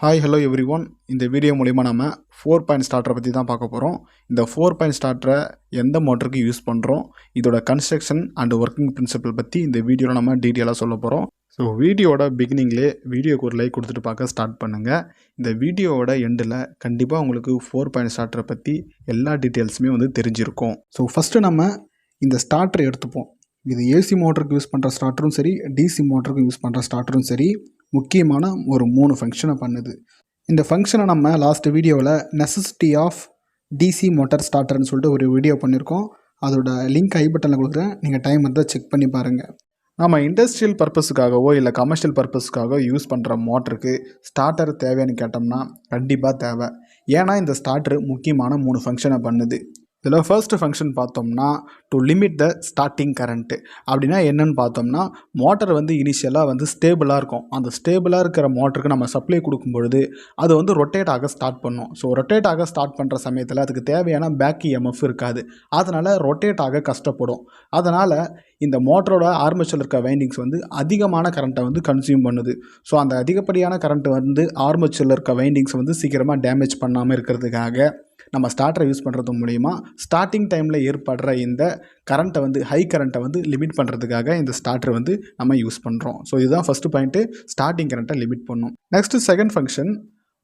Hi hello every one. இந்த video மூலிமா நம்ம 4 பாயிண்ட் ஸ்டார்டரை பற்றி தான் பார்க்க போகிறோம். இந்த 4 பாயிண்ட் ஸ்டார்டரை எந்த மோட்டருக்கு யூஸ் பண்ணுறோம், இதோட கன்ஸ்ட்ரக்ஷன் அண்ட் ஒர்க்கிங் பிரின்சிபல் பற்றி இந்த வீடியோவில் நம்ம டீட்டெயிலாக சொல்ல போகிறோம். ஸோ வீடியோட பிகினிங்லேயே வீடியோக்கு ஒரு லைக் கொடுத்துட்டு பார்க்க ஸ்டார்ட் பண்ணுங்கள். இந்த வீடியோவோட எண்டில் கண்டிப்பாக உங்களுக்கு 4 பாயிண்ட் ஸ்டார்டரை பற்றி எல்லா டீட்டெயில்ஸுமே வந்து தெரிஞ்சிருக்கும். ஸோ ஃபஸ்ட்டு நம்ம இந்த ஸ்டார்டரை எடுத்துப்போம். இது ஏசி மோட்டருக்கு யூஸ் பண்ணுற ஸ்டார்டரும் சரி, டிசி மோட்டருக்கு யூஸ் பண்ணுற ஸ்டார்டரும் சரி, முக்கியமான ஒரு 3 ஃபங்க்ஷனை பண்ணுது. இந்த ஃபங்க்ஷனை நம்ம லாஸ்ட் வீடியோவில் நெசசிட்டி ஆஃப் டிசி மோட்டார் ஸ்டார்டர்னு சொல்லிட்டு ஒரு வீடியோ பண்ணியிருக்கோம். அதோட லிங்க் ஐ பட்டனில் கொடுக்குறேன், நீங்கள் டைம் இருந்தால் செக் பண்ணி பாருங்கள். நம்ம இண்டஸ்ட்ரியல் பர்பஸுக்காகவோ இல்லை கமர்ஷியல் பர்பஸுக்காகவோ யூஸ் பண்ணுற மோட்டருக்கு ஸ்டார்டர் தேவைன்னு கேட்டோம்னா கண்டிப்பாக தேவை. ஏன்னா இந்த ஸ்டார்டர் முக்கியமான 3 ஃபங்க்ஷனை பண்ணுது. இதில் ஃபர்ஸ்ட் ஃபங்க்ஷன் பார்த்தோம்னா to limit the starting current. அப்படின்னா என்னென்னு பார்த்தோம்னா, மோட்டர் வந்து இனிஷியலாக வந்து ஸ்டேபிளாக இருக்கும். அந்த ஸ்டேபிளாக இருக்கிற மோட்டருக்கு நம்ம சப்ளை கொடுக்கும் பொழுது அது வந்து ரொட்டேட் ஆக ஸ்டார்ட் பண்ணும். ஸோ ரொட்டேட் ஆக ஸ்டார்ட் பண்ணுற சமயத்தில் அதுக்கு தேவையான பேக் இஎம்எஃப் இருக்காது. அதனால் ரொட்டேட் ஆக கஷ்டப்படும். அதனால் இந்த மோட்டரோட ஆர்மேச்சரில் இருக்க வைண்டிங்ஸ் வந்து அதிகமான கரண்ட்டை வந்து கன்சியூம் பண்ணுது. ஸோ அந்த அதிகப்படியான கரண்ட்டு வந்து ஆர்மேச்சரில் இருக்க வைண்டிங்ஸ் வந்து சீக்கிரமாக டேமேஜ் பண்ணாமல் இருக்கிறதுக்காக நம்ம ஸ்டார்டரை யூஸ் பண்ணுறது மூலிமா ஸ்டார்டிங் டைமில் ஏற்படுற இந்த கரண்ட்டை வந்து ஹை கரண்ட்டை வந்து லிமிட் பண்ணுறதுக்காக இந்த ஸ்டார்டர் வந்து நம்ம யூஸ் பண்ணுறோம். ஸோ இதுதான் ஃபஸ்ட்டு பாயிண்ட்டு, ஸ்டார்டிங் கரண்ட்டை லிமிட் பண்ணும். நெக்ஸ்ட்டு செகண்ட் ஃபங்க்ஷன்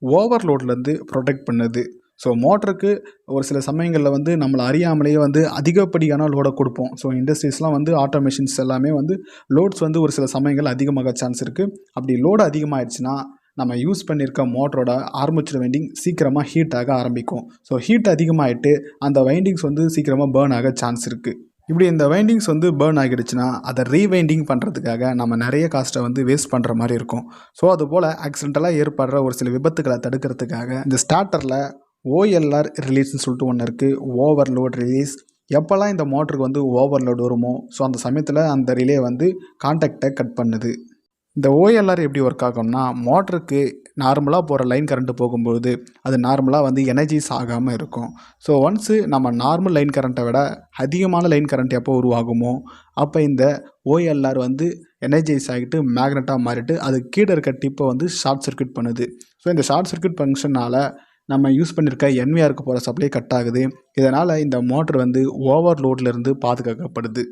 ஓவர்லோட்லேருந்து ப்ரொடெக்ட் பண்ணுது. ஸோ மோட்டருக்கு ஒரு சில சமயங்களில் வந்து நம்மளை அறியாமலேயே வந்து அதிகப்படியான லோடை கொடுப்போம். ஸோ இண்டஸ்ட்ரீஸ்லாம் வந்து ஆட்டோமேஷன்ஸ் எல்லாமே வந்து லோட்ஸ் வந்து ஒரு சில சமயங்கள் அதிகமாக சான்ஸ் இருக்குது. அப்படி லோடு அதிகமாகிடுச்சுன்னா நம்ம யூஸ் பண்ணியிருக்க மோட்டரோட ஆர்மேச்சர் வைண்டிங் சீக்கிரமாக ஹீட் ஆக ஆரம்பிக்கும். ஸோ ஹீட் அதிகமாகிட்டு அந்த வைண்டிங்ஸ் வந்து சீக்கிரமாக பேர்ன் ஆக சான்ஸ் இருக்குது. இப்படி இந்த வைண்டிங்ஸ் வந்து பேர்ன் ஆகிடுச்சுன்னா அதை ரீவைண்டிங் பண்ணுறதுக்காக நம்ம நிறைய காஸ்ட்டை வந்து வேஸ்ட் பண்ணுற மாதிரி இருக்கும். ஸோ அதுபோல் ஆக்சிடென்டலாக ஏற்படுற ஒரு சில விபத்துக்களை தடுக்கிறதுக்காக இந்த ஸ்டார்டரில் ஓஎல்ஆர் ரிலீஸ்னு சொல்லிட்டு ஒன்று இருக்குது, ஓவர்லோட் ரிலீஸ். எப்போல்லாம் இந்த மோட்டருக்கு வந்து ஓவர்லோட் வருமோ ஸோ அந்த சமயத்தில் அந்த ரிலே வந்து கான்டாக்டை கட் பண்ணுது. இந்த ஓஎல்ஆர் எப்படி ஒர்க் ஆகும்னா, மோட்டருக்கு நார்மலாக போகிற லைன் கரண்ட்டு போகும்போது அது நார்மலாக வந்து எனர்ஜிஸ் ஆகாமல் இருக்கும். ஸோ ஒன்ஸு நம்ம நார்மல் லைன் கரண்ட்டை விட அதிகமான லைன் கரண்ட் எப்போ உருவாகுமோ அப்போ இந்த ஓஎல்ஆர் வந்து எனர்ஜைஸ் ஆகிட்டு மேக்னெட்டாக மாறிட்டு அது கீழே இருக்க டிப்பை வந்து ஷார்ட் சர்க்யூட் பண்ணுது. ஸோ இந்த ஷார்ட் சர்க்யூட் ஃபங்க்ஷனால் நம்ம யூஸ் பண்ணியிருக்க என்விஆருக்கு போகிற சப்ளை கட் ஆகுது. இதனால் இந்த மோட்டர் வந்து ஓவர்லோட்லேருந்து பாதுகாக்கப்படுது.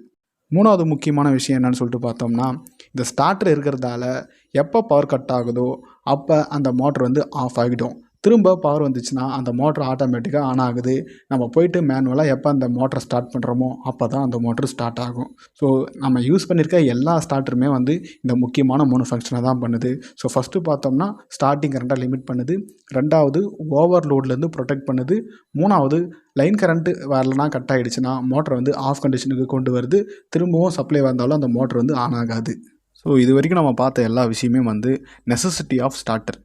மூணாவது முக்கியமான விஷயம் என்னன்னு சொல்லிட்டு பார்த்தோம்னா, இந்த ஸ்டார்டர் இருக்கிறதால எப்போ பவர் கட் ஆகுதோ அப்போ அந்த மோட்டர் வந்து ஆஃப் ஆகிடும். திரும்ப பவர் வந்துச்சுன்னா அந்த மோட்டர் ஆட்டோமேட்டிக்காக ஆன் ஆகுது. நம்ம போயிட்டு மேனுவலாக எப்போ அந்த மோட்டரை ஸ்டார்ட் பண்ணுறோமோ அப்போ தான் அந்த மோட்டர் ஸ்டார்ட் ஆகும். ஸோ நம்ம யூஸ் பண்ணியிருக்க எல்லா ஸ்டார்டருமே வந்து இந்த முக்கியமான 3 ஃபங்க்ஷனை தான் பண்ணுது. ஸோ ஃபஸ்ட்டு பார்த்தோம்னா ஸ்டார்டிங் கரண்ட்டாக லிமிட் பண்ணுது, ரெண்டாவது ஓவர்லோட்லேருந்து ப்ரொடெக்ட் பண்ணுது, மூணாவது லைன் கரண்ட்டு வரலனா கட் ஆகிடுச்சுன்னா மோட்டரை வந்து ஆஃப் கண்டிஷனுக்கு கொண்டு வருது. திரும்பவும் சப்ளை வந்தாலும் அந்த மோட்டர் வந்து ஆன் ஆகாது. ஸோ இது வரைக்கும் நம்ம பார்த்த எல்லா விஷயமே வந்து நெசசிட்டி ஆஃப் ஸ்டார்டர்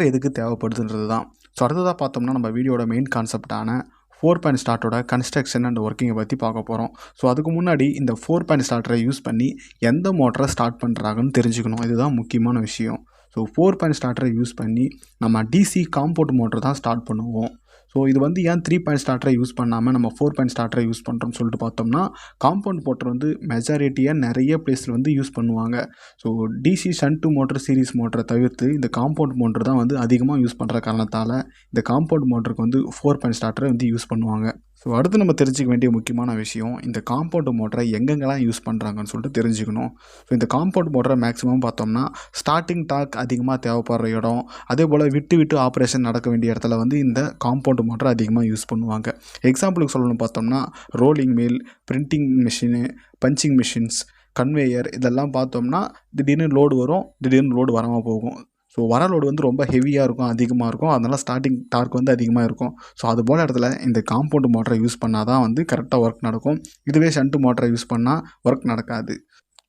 எதுக்கு தேவைப்படுதுன்றது தான். ஸோ அடுத்ததாக பார்த்தோம்னா நம்ம வீடியோட மெயின் கான்செப்டான 4 பாயிண்ட் ஸ்டார்டரோட கன்ஸ்ட்ரக்ஷன் அண்ட் ஒர்க்கிங்கை பற்றி பார்க்க போகிறோம். ஸோ அதுக்கு முன்னாடி இந்த 4 பாயிண்ட் ஸ்டார்டரை யூஸ் பண்ணி எந்த மோட்டரை ஸ்டார்ட் பண்ணுறாங்கன்னு தெரிஞ்சுக்கணும். இதுதான் முக்கியமான விஷயம். ஸோ 4 பாயிண்ட் ஸ்டார்டரை யூஸ் பண்ணி நம்ம டிசி காம்பவுண்ட் மோட்டர் தான் ஸ்டார்ட் பண்ணுவோம். ஸோ இது வந்து ஏன் 3 பாயிண்ட் ஸ்டார்டரை யூஸ் பண்ணாமல் நம்ம 4 பாயிண்ட் ஸ்டார்டரை யூஸ் பண்ணுறோம்னு சொல்லிட்டு பார்த்தோம்னா, காம்பவுண்ட் மோட்டர் வந்து மெஜாரிட்டியாக நிறைய பிளேஸில் வந்து யூஸ் பண்ணுவாங்க. So DC shunt motor series மோட்டரை தவிர்த்து இந்த காம்பவுண்ட் மோட்டர் தான் வந்து அதிகமாக யூஸ் பண்ணுற காரணத்தால் இந்த காம்பவுண்ட் மோட்டருக்கு வந்து 4 பாயிண்ட் ஸ்டார்டரை வந்து யூஸ் பண்ணுவாங்க. ஸோ அடுத்து நம்ம தெரிஞ்சிக்க வேண்டிய முக்கியமான விஷயம், இந்த காம்பவுண்ட் மோட்டரை எங்கெங்கெல்லாம் யூஸ் பண்ணுறாங்கன்னு சொல்லிட்டு தெரிஞ்சுக்கணும். ஸோ இந்த காம்பவுண்ட் மோட்டரை மேக்ஸிமம் பார்த்தோம்னா ஸ்டார்டிங் டார்க் அதிகமாக தேவைப்படுற இடம், அதே போல் விட்டு விட்டு ஆப்ரேஷன் நடக்க வேண்டிய இடத்துல வந்து இந்த காம்பவுண்ட் மோட்டரை அதிகமாக யூஸ் பண்ணுவாங்க. எக்ஸாம்பிளுக்கு சொல்லணும்னு பார்த்தோம்னா rolling mill, printing machine, punching machines, conveyor இதெல்லாம் பார்த்தோம்னா திடீர்னு லோடு வரும், திடீர்னு லோடு வராமல் போகும். ஸோ வர லோடு வந்து ரொம்ப ஹெவியாக இருக்கும், அதிகமாக இருக்கும், அதனால் ஸ்டார்டிங் டார்க் வந்து அதிகமாக இருக்கும். ஸோ அது போல் இடத்துல இந்த காம்பவுண்ட் மோட்டரை யூஸ் பண்ணால் தான் வந்து கரெக்டாக ஒர்க் நடக்கும். இதுவே ஷண்ட் மோட்டரை யூஸ் பண்ணால் ஒர்க் நடக்காது.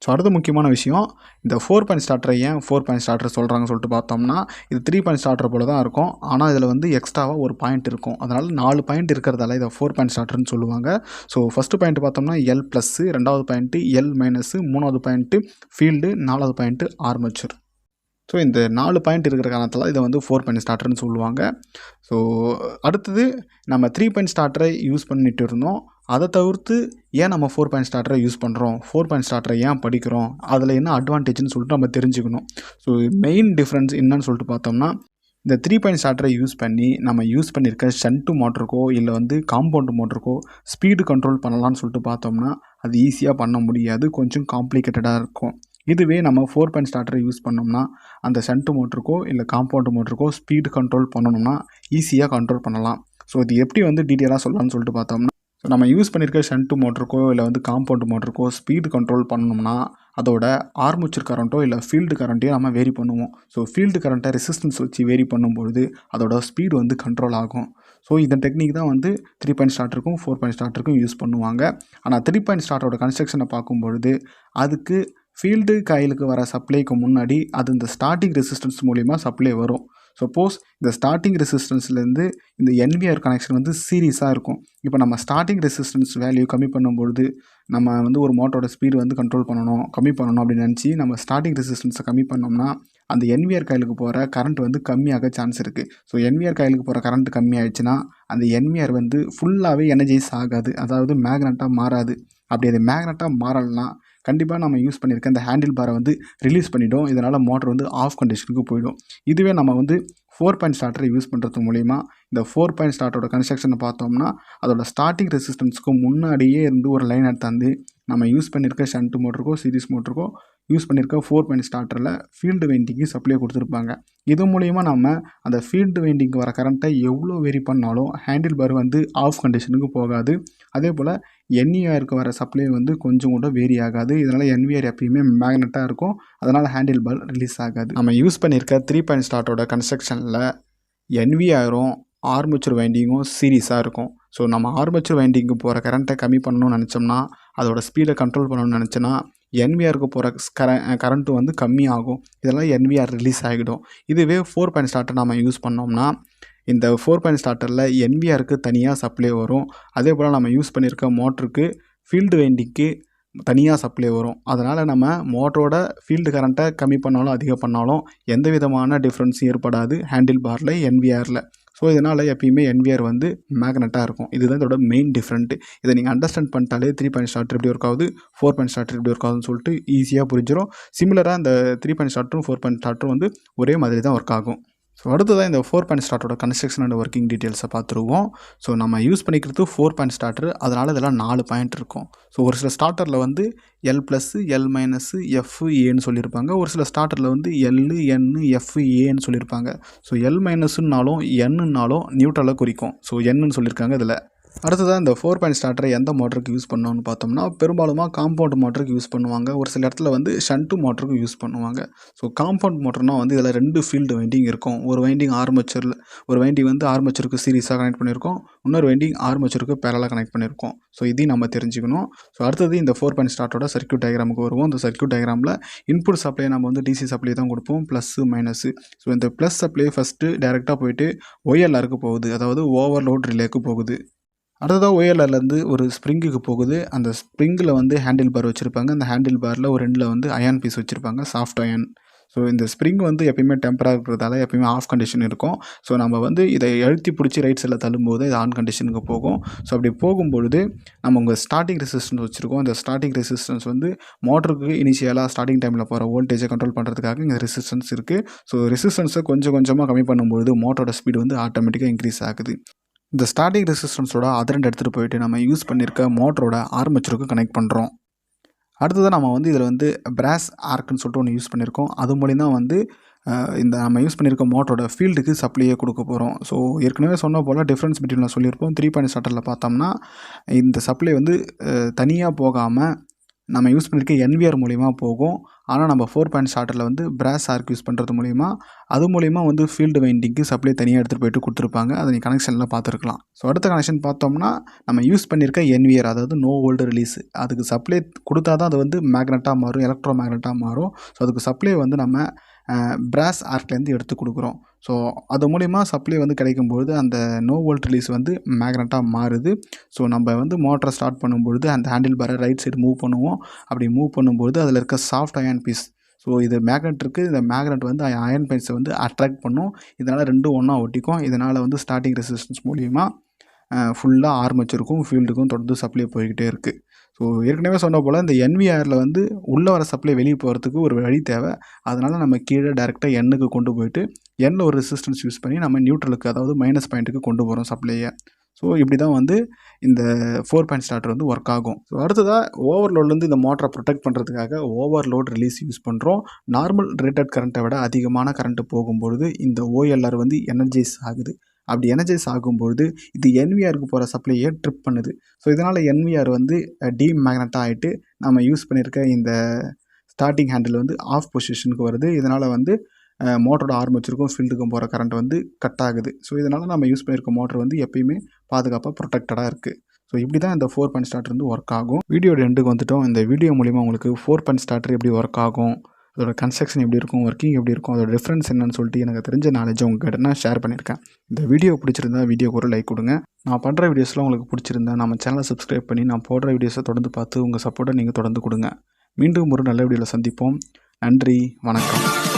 ஸோ அடுத்த முக்கியமான விஷயம், இந்த 4 பாயிண்ட் ஸ்டார்டரை ஏன் 4 பாயிண்ட் ஸ்டார்டர் சொல்கிறாங்கன்னு சொல்லிட்டு பார்த்தோம்னா, இது 3 பாயிண்ட் ஸ்டார்டர் போல் தான் இருக்கும். ஆனால் இதில் வந்து எக்ஸ்ட்ராவாக ஒரு பாயிண்ட் இருக்கும். அதனால் 4 பாயிண்ட் இருக்கிறதால இதை 4 பாயிண்ட் ஸ்டார்டர்னு சொல்லுவாங்க. ஸோ ஃபஸ்ட்டு பாயிண்ட் பார்த்தோம்னா எல் ப்ளஸ்ஸு, ரெண்டாவது பாயிண்ட்டு எல் மைனஸு, மூணாவது பாயிண்ட்டு ஃபீல்டு, நாலாவது பாயிண்ட்டு ஆர்மேச்சர். ஸோ இந்த 4 பாயிண்ட் இருக்கிற காரணத்தால் இதை வந்து 4 பாயிண்ட் ஸ்டார்டர்னு சொல்லுவாங்க. ஸோ அடுத்தது நம்ம 3 பாயிண்ட் ஸ்டார்டரை யூஸ் பண்ணிட்டு இருந்தோம். அதை தவிர்த்து ஏன் நம்ம 4 பாயிண்ட் ஸ்டார்டரை யூஸ் பண்ணுறோம், 4 பாயிண்ட் ஸ்டார்டரை ஏன் படிக்கிறோம், அதில் என்ன அட்வான்டேஜ்னு சொல்லிட்டு நம்ம தெரிஞ்சுக்கணும். ஸோ மெயின் டிஃப்ரென்ஸ் என்னன்னு சொல்லிட்டு பார்த்தோம்னா, இந்த 3 பாயிண்ட் ஸ்டார்டரை யூஸ் பண்ணி நம்ம யூஸ் பண்ணியிருக்க ஷண்ட் மோட்டருக்கோ இல்லை வந்து காம்பவுண்ட் மோட்டருக்கோ ஸ்பீடு கண்ட்ரோல் பண்ணலாம்னு சொல்லிட்டு பார்த்தோம்னா அது ஈஸியாக பண்ண முடியாது, கொஞ்சம் காம்ப்ளிகேட்டடாக இருக்கும். இதுவே நம்ம 4 பாயிண்ட் ஸ்டார்டரை யூஸ் பண்ணோம்னா அந்த ஷண்ட் மோட்டருக்கோ இல்லை காம்பவுண்ட் மோட்டருக்கோ ஸ்பீடு கண்ட்ரோல் பண்ணணும்னா ஈஸியாக கண்ட்ரோல் பண்ணலாம். ஸோ இது எப்படி வந்து டீட்டெயிலாக சொல்லலாம்னு சொல்லிட்டு பார்த்தோம்னா, ஸோ நம்ம யூஸ் பண்ணியிருக்க ஷண்ட் மோட்டருக்கோ இல்லை வந்து காம்பவுண்ட் மோட்டருக்கோ ஸ்பீடு கண்ட்ரோல் பண்ணணும்னா அதோட ஆர்மேச்சர் கரண்ட்டோ இல்லை ஃபீல்டு கரண்ட்டையோ நம்ம வேரி பண்ணுவோம். ஸோ ஃபீல்டு கரண்ட்டை ரெசிஸ்டன்ஸ் வச்சு வேரி பண்ணும்பொழுது அதோட ஸ்பீடு வந்து கண்ட்ரோல் ஆகும். ஸோ இந்த டெக்னிக் தான் வந்து 3 பாயிண்ட் ஸ்டார்டருக்கும் 4 பாயிண்ட் ஸ்டார்டருக்கும் யூஸ் பண்ணுவாங்க. ஆனால் 3 பாயிண்ட் ஸ்டார்டரோட கன்ஸ்ட்ரக்ஷனை பார்க்கும்பொழுது அதுக்கு ஃபீல்டு காயிலுக்கு வர சப்ளைக்கு முன்னாடி அது இந்த ஸ்டார்டிங் ரெசிஸ்டன்ஸ் மூலிமா சப்ளை வரும். சப்போஸ் இந்த ஸ்டார்டிங் ரெசிஸ்டன்ஸ்லேருந்து இந்த என்விஆர் கனெக்ஷன் வந்து சீரியஸாக இருக்கும். இப்போ நம்ம ஸ்டார்டிங் ரெசிஸ்டன்ஸ் வேல்யூ கம்மி பண்ணும்பொழுது நம்ம வந்து ஒரு மோட்டரோட ஸ்பீடு வந்து கண்ட்ரோல் பண்ணணும், கம்மி பண்ணணும் அப்படின்னு நினச்சி நம்ம ஸ்டார்டிங் ரெசிஸ்டன்ஸை கம்மி பண்ணோம்னா அந்த என்விஆர் காயிலுக்கு போகிற கரண்ட் வந்து கம்மியாக சான்ஸ் இருக்குது. ஸோ என்விஆர் காயிலுக்கு போகிற கரண்ட் கம்மியாகிடுச்சுன்னா அந்த என்விஆர் வந்து ஃபுல்லாகவே எனர்ஜைஸ் ஆகாது, அதாவது மேக்னட்டாக மாறாது. அப்படி அது மேக்னட்டாக மாறலைன்னா கண்டிப்பாக நம்ம யூஸ் பண்ணியிருக்க இந்த ஹேண்டில் பாரை வந்து ரிலீஸ் பண்ணிவிடும். இதனால் மோட்டர் வந்து ஆஃப் கண்டிஷனுக்கு போயிடும். இதுவே நம்ம வந்து 4 பாயிண்ட் ஸ்டார்டரை யூஸ் பண்ணுறது மூலிமா இந்த 4 பாயிண்ட் ஸ்டார்டரோட கன்ஸ்ட்ரக்ஷனை பார்த்தோம்னா அதோட ஸ்டார்டிங் ரெசிஸ்டன்ஸுக்கு முன்னாடியே இருந்து ஒரு லைன் எடுத்தாந்து நம்ம யூஸ் பண்ணியிருக்க ஷண்ட் மோட்டருக்கோ சீரிஸ் மோட்டருக்கோ யூஸ் பண்ணியிருக்க 4 பாயிண்ட் ஸ்டார்டரில் ஃபீல்டு வைண்டிங்கு சப்ளை கொடுத்துருப்பாங்க. இது மூலிமா நம்ம அந்த ஃபீல்டு வைண்டிங்க்கு வர கரண்ட்டை எவ்வளோ வேரி பண்ணாலும் ஹேண்டில் பார் வந்து ஆஃப் கண்டிஷனுக்கு போகாது. அதே போல் என்விஆருக்கு வர சப்ளை வந்து கொஞ்சம் கூட வேரி ஆகாது. இதனால் என்விஆர் எப்பயுமே மேக்னட்டாக இருக்கும், அதனால் ஹேண்டில் பார் ரிலீஸ் ஆகாது. நம்ம யூஸ் பண்ணியிருக்க 3 பாயிண்ட் ஸ்டார்டரோட கன்ஸ்ட்ரக்ஷனில் என்விஆரும் ஆர்மேச்சர் வைண்டிங்கும் சீரியஸாக இருக்கும். ஸோ நம்ம ஆர்மேச்சர் வைண்டிங்க்கு போகிற கரண்ட்டை கம்மி பண்ணணும்னு நினச்சோம்னா அதோட ஸ்பீடை கண்ட்ரோல் பண்ணணும்னு நினச்சோன்னா என்விஆருக்கு போகிற கரண்ட்டு வந்து கம்மியாகும். இதெல்லாம் என்விஆர் ரிலீஸ் ஆகிடும். இதுவே 4 பாயிண்ட் ஸ்டார்டர் நம்ம யூஸ் பண்ணோம்னா இந்த 4 பாயிண்ட் ஸ்டார்டரில் என்விஆருக்கு தனியாக சப்ளை வரும். அதே போல் நம்ம யூஸ் பண்ணியிருக்க மோட்டருக்கு ஃபீல்டு வைண்டிங்க்கு தனியாக சப்ளை வரும். அதனால் நம்ம மோட்டரோட ஃபீல்டு கரண்ட்டை கம்மி பண்ணாலும் அதிகம் பண்ணாலும் எந்த விதமான டிஃப்ரென்ஸும் ஏற்படாது ஹேண்டில் பாரில் என்விஆரில். ஸோ இதனால் எப்பயுமே என்விஆர் வந்து மேக்னட்டாக இருக்கும். இதுதான் இதோட மெயின் டிஃப்ரெண்ட்டு. இதை நீங்கள் அண்டர்ஸ்டாண்ட் பண்ணிட்டாலே 3 பாயிண்ட் ஸ்டார்டர் எப்படி ஒர்க் ஆகுது, 4 பாயிண்ட் ஸ்டார்டர் எப்படி ஒர்க் ஆகுதுன்னு சொல்லிட்டு ஈஸியாக புரிஞ்சிடும். சிமிலராக இந்த 3 பாயிண்ட் ஸ்டார்டரும் 4 பாயிண்ட் ஸ்டார்டரும் வந்து ஒரே மாதிரி தான் ஒர்க் ஆகும். ஸோ அடுத்ததான் இந்த 4 பாயிண்ட் ஸ்டார்டரோட கன்ஸ்ட்ரக்ஷன் அண்ட் ஒர்க்கிங் டீட்டெயில்ஸை பார்த்துருவோம். ஸோ நம்ம யூஸ் பண்ணிக்கிறது 4 பாயிண்ட் ஸ்டார்டர், அதனால் இதெல்லாம் 4 பாயிண்ட் இருக்கும். ஸோ ஒரு சில ஸ்டார்டரில் வந்து எல் ப்ளஸ்ஸு எல் மைனஸு எஃப்ஏன்னு சொல்லியிருப்பாங்க. ஒரு சில ஸ்டார்டரில் வந்து எல்லு என்னு எஃப்ஏன்னு சொல்லியிருப்பாங்க. ஸோ எல் மைனஸுன்னாலும் என்னன்னாலும் நியூட்ரலை குறிக்கும். ஸோ என்னன்னு சொல்லியிருக்காங்க இதில். அடுத்ததாக இந்த 4 பாயிண்ட் ஸ்டார்டரை எந்த மோட்டருக்கு யூஸ் பண்ணோன்னு பார்த்தோம்னா பெரும்பாலுமா காம்பவுண்ட் மோட்டருக்கு யூஸ் பண்ணுவாங்க. ஒரு சில இடத்துல வந்து ஷண்ட் மோட்டருக்கு யூஸ் பண்ணுவாங்க. ஸோ காம்பவுண்ட் மோட்டர்னால் வந்து இதில் 2 ஃபீல்டு வைண்டிங் இருக்கும். ஒரு வைண்டிங் ஆர்மேச்சரில், ஒரு வைண்டிங் வந்து ஆர்மேச்சருக்கு சீரியஸாக கனெக்ட் பண்ணியிருக்கோம், இன்னொரு வைண்டிங் ஆர்மேச்சருக்கு பேரலாக கனெக்ட் பண்ணியிருக்கோம். ஸோ இதையும் நம்ம தெரிஞ்சுக்கணும். ஸோ அடுத்தது இந்த 4 பாயிண்ட் ஸ்டார்டரோட சர்க்யூட் டயக்ராமுக்கு வருவோம். இந்த சர்க்யூட் டயக்ராமில் இன்புட் சப்ளை நம்ம வந்து டிசி சப்ளை தான் கொடுப்போம், ப்ளஸ்ஸு மைனஸு. ஸோ இந்த ப்ளஸ் சப்ளை ஃபஸ்ட்டு டேரெக்டாக போயிட்டு OLRக்கு போகுது, அதாவது ஓவர்லோட் ரிலேக்கு போகுது. அடுத்ததாக OLRலேருந்து ஒரு ஸ்ப்ரிங்குக்கு போகுது. அந்த ஸ்ப்ரிங்கில் வந்து ஹேண்டில் பார் வச்சுருப்பாங்க. அந்த ஹேண்டில் பாரில் ஒரு எண்டில் வந்து அயான் பீஸ் வச்சுருப்பாங்க, சாஃப்ட் அயான். ஸோ இந்த ஸ்ப்ரிங் வந்து எப்பயுமே டெம்பராக இருக்கிறதால எப்பயுமே ஆஃப் கண்டிஷன் இருக்கும். ஸோ நம்ம வந்து இதை அழுத்தி பிடிச்சி ரைட் சைடில் தள்ளும்போது இது ஆன் கண்டிஷனுக்கு போகும். ஸோ அப்படி போகும்பொழுது நம்ம உங்கள் ஸ்டார்டிங் ரெசிஸ்டன்ஸ் வச்சுருக்கோம். இந்த ஸ்டார்டிங் ரெசிஸ்டன்ஸ் வந்து மோட்டருக்கு இனிஷியலாக ஸ்டார்டிங் டைமில் போகிற வோல்டேஜை கண்ட்ரோல் பண்ணுறதுக்காக இங்கே ரெசிஸ்டன்ஸ் இருக்குது. ஸோ ரெசிஸ்டன்ஸை கொஞ்சம் கொஞ்சமாக கம்மி பண்ணும்பொழுது மோட்டரோட ஸ்பீடு வந்து ஆட்டோமேட்டிக்காக இன்க்ரீஸ் ஆகுது. இந்த ஸ்டார்டிங் ரெசிஸ்டன்ஸோட அதரண்ட் எடுத்துகிட்டு போயிட்டு நம்ம யூஸ் பண்ணியிருக்க மோட்டரோட ஆர்மேச்சருக்கு கனெக்ட் பண்ணுறோம். அடுத்ததாக நம்ம வந்து இதில் வந்து பிராஸ் ஆர்க்குன்னு சொல்லிட்டு ஒன்று யூஸ் பண்ணியிருக்கோம். அது மூலிமா வந்து இந்த நம்ம யூஸ் பண்ணியிருக்க மோட்டரோட ஃபீல்டுக்கு சப்ளையே கொடுக்க போகிறோம். ஸோ ஏற்கனவே சொன்ன போல் டிஃப்ரென்ஸ் பிட்வீன் சொல்லியிருப்போம். 3 பாயிண்ட் ஸ்டார்டரில் பார்த்தோம்னா இந்த சப்ளை வந்து தனியாக போகாமல் நம்ம யூஸ் பண்ணியிருக்க என்விஆர் மூலிமா போகும். ஆனால் நம்ம 4 பாயிண்ட் ஸ்டார்டரில் வந்து பிராஸ் ஆர்க் யூஸ் பண்ணுறது மூலிமா அது மூலிமா வந்து ஃபீல்டு வைண்டிங்க்கு சப்ளை தனியாக எடுத்துகிட்டு போயிட்டு கொடுத்துருப்பாங்க. அதை நீ கனெக்ஷனில் பார்த்துருக்கலாம். ஸோ அடுத்த கனெக்ஷன் பார்த்தோம்னா நம்ம யூஸ் பண்ணியிருக்க என்விஆர், அதாவது நோ வோல்ட் ரிலீஸ், அதுக்கு சப்ளை கொடுத்தா தான் அது வந்து மேக்னட்டாக மாறும், எலக்ட்ரோ மேக்னட்டாக மாறும். ஸோ அதுக்கு சப்ளை வந்து நம்ம பிராஸ் ஆர்க்லேருந்து எடுத்து கொடுக்குறோம். ஸோ அது மூலிமா சப்ளை வந்து கிடைக்கும்பொழுது அந்த நோ வோல்ட் ரிலீஸ் வந்து மேக்னட்டாக மாறுது. ஸோ நம்ம வந்து மோட்டரை ஸ்டார்ட் பண்ணும்பொழுது அந்த ஹேண்டில் பாரை ரைட் சைடு மூவ் பண்ணுவோம். அப்படி மூவ் பண்ணும்பொழுது அதில் இருக்க சாஃப்ட் அயான் பீஸ், ஸோ இது மேக்னெட் இருக்குது, இந்த மேக்னெட் வந்து அயன் பீஸை வந்து அட்ராக்ட் பண்ணும். இதனால் ரெண்டும் ஒன்றா ஒட்டிக்கும். இதனால் வந்து ஸ்டார்டிங் ரெசிஸ்டன்ஸ் மூலிமா ஃபுல்லாக ஆர்மேச்சருக்கும் ஃபீல்டுக்கும் தொடர்ந்து சப்ளை போய்கிட்டே இருக்குது. ஸோ ஏற்கனவே சொன்ன போல் இந்த என்விஆரில் வந்து உள்ளே வர சப்ளை வெளியே போகிறதுக்கு ஒரு வழி தேவை. அதனால் நம்ம கீழே டேரெக்டாக எண்ணுக்கு கொண்டு போயிட்டு எண்ணில் ஒரு ரெசிஸ்டன்ஸ் யூஸ் பண்ணி நம்ம நியூட்ரலுக்கு அதாவது மைனஸ் பாயிண்ட்டுக்கு கொண்டு போகிறோம் சப்ளையை. ஸோ இப்படி தான் வந்து இந்த 4 பாயிண்ட் ஸ்டார்டர் வந்து ஒர்க் ஆகும். ஸோ அடுத்ததாக ஓவர்லோட்லேருந்து இந்த மோட்டரை ப்ரொடெக்ட் பண்ணுறதுக்காக ஓவர்லோட் ரிலீஸ் யூஸ் பண்ணுறோம். நார்மல் ரேட்டட் கரண்ட்டை விட அதிகமான கரண்ட்டு போகும்பொழுது இந்த ஓஎல்ஆர் வந்து எனர்ஜைஸ் ஆகுது. அப்படி எனர்ஜைஸ் ஆகும்பொழுது இது என்விஆருக்கு போகிற சப்ளையை ட்ரிப் பண்ணுது. ஸோ இதனால் என்விஆர் வந்து டீமேக்னட்டாக ஆகிட்டு நம்ம யூஸ் பண்ணியிருக்க இந்த ஸ்டார்டிங் ஹேண்டில் வந்து ஆஃப் பொசிஷனுக்கு வருது. இதனால் வந்து மோட்டரோட ஆர்மேச்சருக்கும் ஃபீல்டுக்கும் போகிற கரண்ட் வந்து கட் ஆகுது. ஸோ இதனால் நம்ம யூஸ் பண்ணியிருக்க மோட்டர் வந்து எப்பயுமே பாதுகாப்பாக ப்ரொடெக்டடாக இருக்குது. ஸோ இப்படி தான் இந்த 4 பாயிண்ட் ஸ்டார்டர் வந்து ஒர்க் ஆகும். வீடியோட எண்டுக்கு வந்துட்டோம். இந்த வீடியோ மூலிமா உங்களுக்கு 4 பாயிண்ட் ஸ்டார்டர் எப்படி ஒர்க் ஆகும், அதோட கன்ஸ்ட்ரக்ஷன் எப்படி இருக்கும், ஒர்க்கிங் எப்படி இருக்கும், அதோட டிஃப்ரென்ஸ் என்னன்னு சொல்லிட்டு எனக்கு தெரிஞ்ச நாலேஜை உங்கள்கிட்ட நான் ஷேர் பண்ணியிருக்கேன். இந்த வீடியோ பிடிச்சிருந்தா வீடியோக்கு ஒரு லைக் கொடுங்க. நான் பண்ணுற வீடியோஸ்லாம் உங்களுக்கு பிடிச்சிருந்தா நம்ம சேனலை சப்ஸ்கிரைப் பண்ணி நான் போடுற வீடியோஸை தொடர்ந்து பார்த்து உங்கள் சப்போர்ட்டை நீங்கள் தொடர்ந்து கொடுங்க. மீண்டும் ஒரு நல்ல வீடியோவில் சந்திப்போம். நன்றி, வணக்கம்.